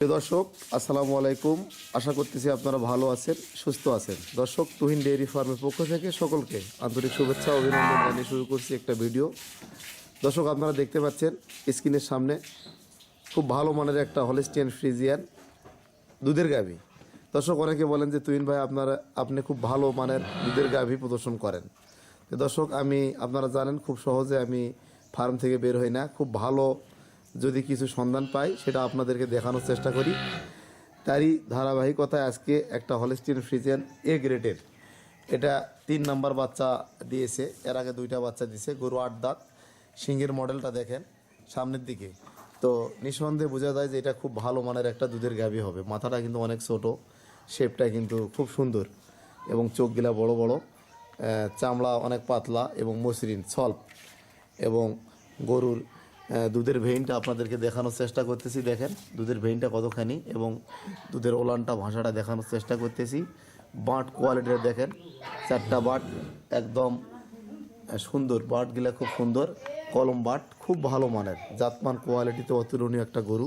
প্রিয় দর্শক, আসসালামু আলাইকুম। আশা করতেছি আপনারা ভালো আছেন, সুস্থ আছেন। দর্শক, তুহিন ডেইরি ফার্মের পক্ষ থেকে সকলকে আন্তরিক শুভেচ্ছা ও অভিনন্দন জানিয়ে শুরু করছি একটা ভিডিও। দর্শক, আপনারা দেখতে পাচ্ছেন স্ক্রিনের সামনে খুব ভালো মানের একটা হলিস্টিয়ান ফ্রিজিয়ান দুধের গাভী। দর্শক, অনেকে বলেন যে তুহিন ভাই আপনি খুব ভালো মানের দুধের গাভী প্রদর্শন করেন। তো দর্শক, আপনারা জানেন খুব সহজে আমি ফার্ম থেকে বের হই না। খুব ভালো যদি কিছু সন্ধান পাই সেটা আপনাদেরকে দেখানোর চেষ্টা করি। তারই ধারাবাহিকতায় আজকে একটা হলিস্টিয়ান ফ্রিজিয়ান এ গ্রেডের, এটা 3 নাম্বার বাচ্চা দিয়েছে। এর আগে 2টা বাচ্চা দিয়েছে। গরু 8 দাঁত। সিংহের মডেলটা দেখেন সামনের দিকে, তো নিঃসন্দেহে বোঝা যায় যে এটা খুব ভালো মানের একটা দুধের গাভী হবে। মাথাটা কিন্তু অনেক ছোট, শেপটা কিন্তু খুব সুন্দর এবং চোখগুলা বড় বড়, চামড়া অনেক পাতলা এবং মসৃণ সল্প। এবং গরুর দুধের ভেইনটা আপনাদেরকে দেখানোর চেষ্টা করতেছি। দেখেন দুধের ভেইনটা কতখানি এবং দুধের ওলানটা ভাষাটা দেখানোর চেষ্টা করতেছি। বাট কোয়ালিটিটা দেখেন, 4টা বাট একদম সুন্দর, বাটগুলা খুব সুন্দর, কলম বাট, খুব ভালো মানের, জাতমান কোয়ালিটিতে অতুলনীয় একটা গরু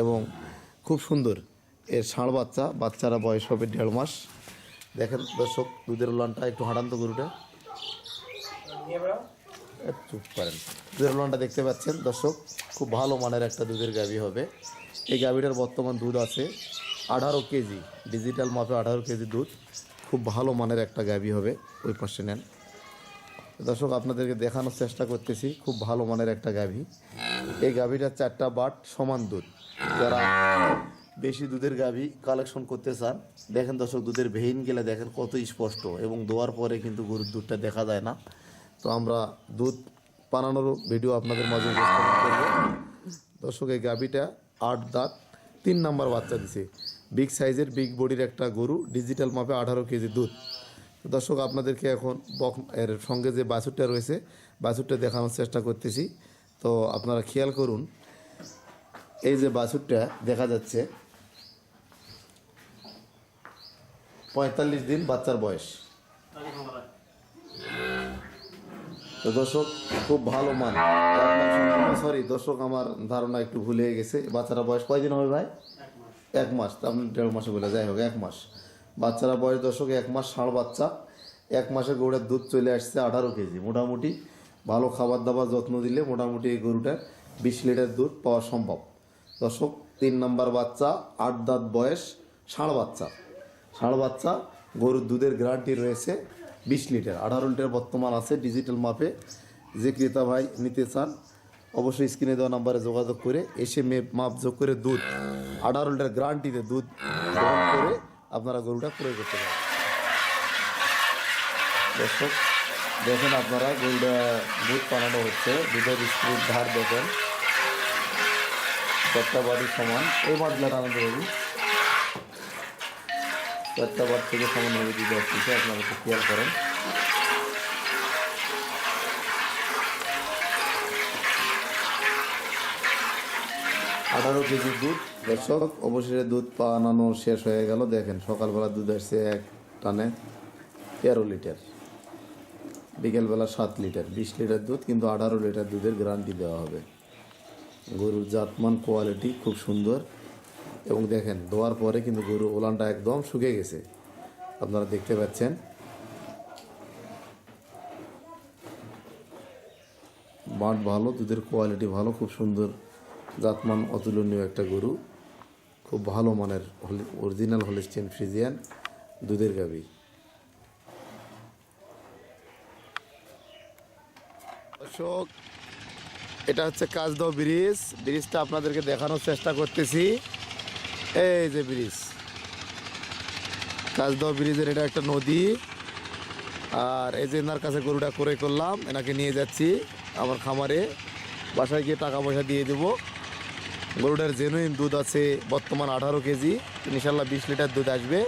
এবং খুব সুন্দর। এর ষাঁড় বাচ্চারা বয়স হবে 1.5 মাস। দেখেন দর্শক, দুধের ওলানটা একটু হাঁটান্ত গরুটা চুপ করেন। দুধের ওলানটা দেখতে পাচ্ছেন দর্শক, খুব ভালো মানের একটা দুধের গাভী হবে। এই গাভীটার বর্তমান দুধ আছে 18 কেজি, ডিজিটাল মাপে 18 কেজি দুধ। খুব ভালো মানের একটা গাভী হবে। ওই পাশে নেন দর্শক, আপনাদেরকে দেখানোর চেষ্টা করতেছি। খুব ভালো মানের একটা গাভী। এই গাভীটার 4টা বাট সমান দুধ। যারা বেশি দুধের গাভী কালেকশন করতে চান, দেখেন দর্শক, দুধের ভেইন গেলে দেখেন কত স্পষ্ট এবং দোয়ার পরে কিন্তু গরুর দুধটা দেখা যায় না। তো আমরা দুধ বানানোর ভিডিও আপনাদের মাঝে উপস্থাপন করব। দর্শক, এই গাভীটা 8 দাঁত, 3 নাম্বার বাচ্চা দিছে। বিগ সাইজের, বিগ বডির একটা গরু, ডিজিটাল মাপে 18 কেজি দুধ। দর্শক, আপনাদেরকে এখন এর সঙ্গে যে বাছুরটা রয়েছে বাছুরটা দেখানোর চেষ্টা করতেছি। তো আপনারা খেয়াল করুন, এই যে বাছুরটা দেখা যাচ্ছে 45 দিন বাচ্চার বয়স। তো দর্শক, খুব ভালো মান। সরি দর্শক, আমার ধারণা একটু ভুলে গেছে। বাচ্চারা বয়স কয়দিন হবে ভাই? 1 মাস। আপনি 1.5 মাসে বলে, যাই হোক 1 মাস। বাচ্চারা বয়স দর্শক 1 মাস, ষাঁড় বাচ্চা। 1 মাসে গরুটার দুধ চলে আসছে 18 কেজি। মোটামুটি ভালো খাবার দাবার যত্ন দিলে মোটামুটি এই গরুটার 20 লিটার দুধ পাওয়া সম্ভব। দর্শক, 3 নাম্বার বাচ্চা, 8 দাঁত বয়স, ষাঁড় বাচ্চা। গরুর দুধের গ্যারান্টি রয়েছে 20 লিটার। 18 লিটার বর্তমান আছে ডিজিটাল মাপে। যে ক্রেতা ভাই নিতে চান অবশ্যই স্ক্রিনে দেওয়া নাম্বারে যোগাযোগ করে এসে মাপ যোগ করে দুধ 18 লিটার গ্যারান্টিতে দুধ গ্রহণ করে আপনারা গরুটা ক্রয় করতে পারেন। দর্শক, দেখেন আপনারা গরুটা দুধ বানানো হচ্ছে। দুধের স্পিড ধার দেখেন, 4টা বাড়ির সমান। এই বাটগুলা টানাতে হবে, 4টা বাট থেকে সমানভাবে দুধ আসতেছে। আপনারা একটু খেয়াল করেন। আঠারো কেজি দুধ। দর্শক, অবশেষে দুধ বানানো শেষ হয়ে গেল। দেখেন সকালবেলা দুধ আসছে এক টানে 13 লিটার, বিকেলবেলা 7 লিটার, 20 লিটার দুধ, কিন্তু 18 লিটার দুধের গ্যারান্টি দেওয়া হবে। গরুর জাতমান কোয়ালিটি খুব সুন্দর এবং দেখেন দোয়ার পরে কিন্তু গরুর ওলানটা একদম শুকিয়ে গেছে, আপনারা দেখতে পাচ্ছেন। বাট ভালো, দুধের কোয়ালিটি ভালো, খুব সুন্দর জাতমান অতুলনীয় একটা গরু। খুব ভালো মানের অরিজিনাল হলিস্টিয়ান ফ্রিজিয়ান দুধের গাভী। দর্শক, এটা হচ্ছে কাজদাও ব্রিজটা আপনাদেরকে দেখানোর চেষ্টা করতেছি। এই যে ব্রিজ, কাজদাও ব্রিজের এটা একটা নদী। আর এই যে এনার কাছে গরুটা ক্রয় করলাম, এনাকে নিয়ে যাচ্ছি আমার খামারে। বাসায় গিয়ে টাকা পয়সা দিয়ে দেবো। গরুটার জেনুইন দুধ আছে বর্তমান 18 কেজি, ইনশাল্লাহ 20 লিটার দুধ আসবে।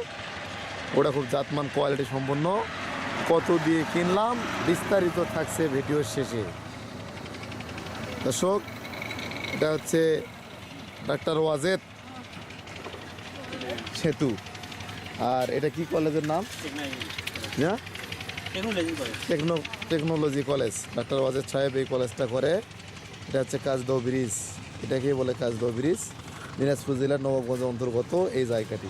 ওটা খুব জাতমান কোয়ালিটি সম্পন্ন। কত দিয়ে কিনলাম বিস্তারিত থাকছে ভিডিওর শেষে। দর্শক, এটা হচ্ছে ডাক্তার ওয়াজেদ সেতু। আর এটা কি কলেজের নাম? Technology college. ডাক্তার ওয়াজেদ সাহেব এই কলেজটা করে। এটা হচ্ছে কাজদাও ব্রিজ, এটাকেই বলে কাজদাও ব্রিজ। দিনাজপুর জেলার নবাবগঞ্জ অন্তর্গত এই জায়গাটি।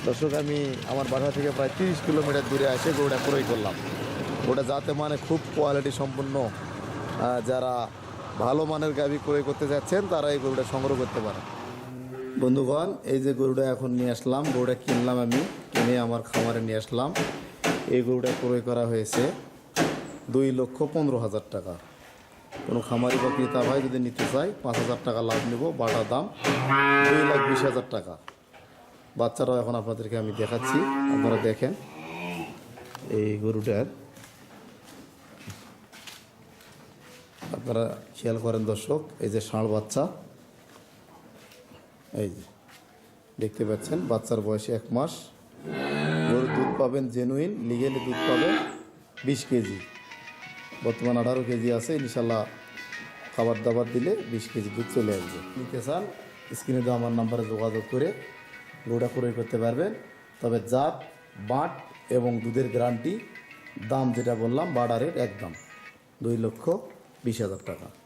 দর্শক, আমি আমার বাসা থেকে প্রায় 30 কিলোমিটার দূরে এসে গরুটা ক্রয় করলাম। ওটা যাতে মানে খুব কোয়ালিটি সম্পন্ন, যারা ভালো মানের গাভী ক্রয় করতে যাচ্ছেন তারা এই গরুটা সংগ্রহ করতে পারে। বন্ধুগণ, এই যে গরুটা এখন নিয়ে আসলাম, গরুটা কিনলাম, আমি কিনে আমার খামারে নিয়ে আসলাম। এই গরুটা ক্রয় করা হয়েছে 2,15,000 টাকা। কোনো খামারি বা ক্রেতা ভাই যদি নিতে চায় 5,000 টাকা লাভ নেব, বাটা দাম 2,20,000 টাকা। বাচ্চারাও এখন আপনাদেরকে আমি দেখাচ্ছি, আপনারা দেখেন এই গরুটার, আপনারা খেয়াল করেন দর্শক, এই যে ষাঁড় বাচ্চা, এই যে দেখতে পাচ্ছেন, বাচ্চার বয়সে 1 মাস। গরুর দুধ পাবেন জেনুইন, লিগেলি দুধ পাবেন 20 কেজি, বর্তমান 18 কেজি আছে। ইনশাল্লাহ খাবার দাবার দিলে 20 কেজি দুধ চলে আসবে। নিতে চান স্ক্রিনে দেওয়া আমার নাম্বারে যোগাযোগ করে গরুটা ক্রয় করতে পারবেন। তবে জাত, বাট এবং দুধের গ্যারান্টি, দাম যেটা বললাম বাটারের একদম 2,20,000 টাকা।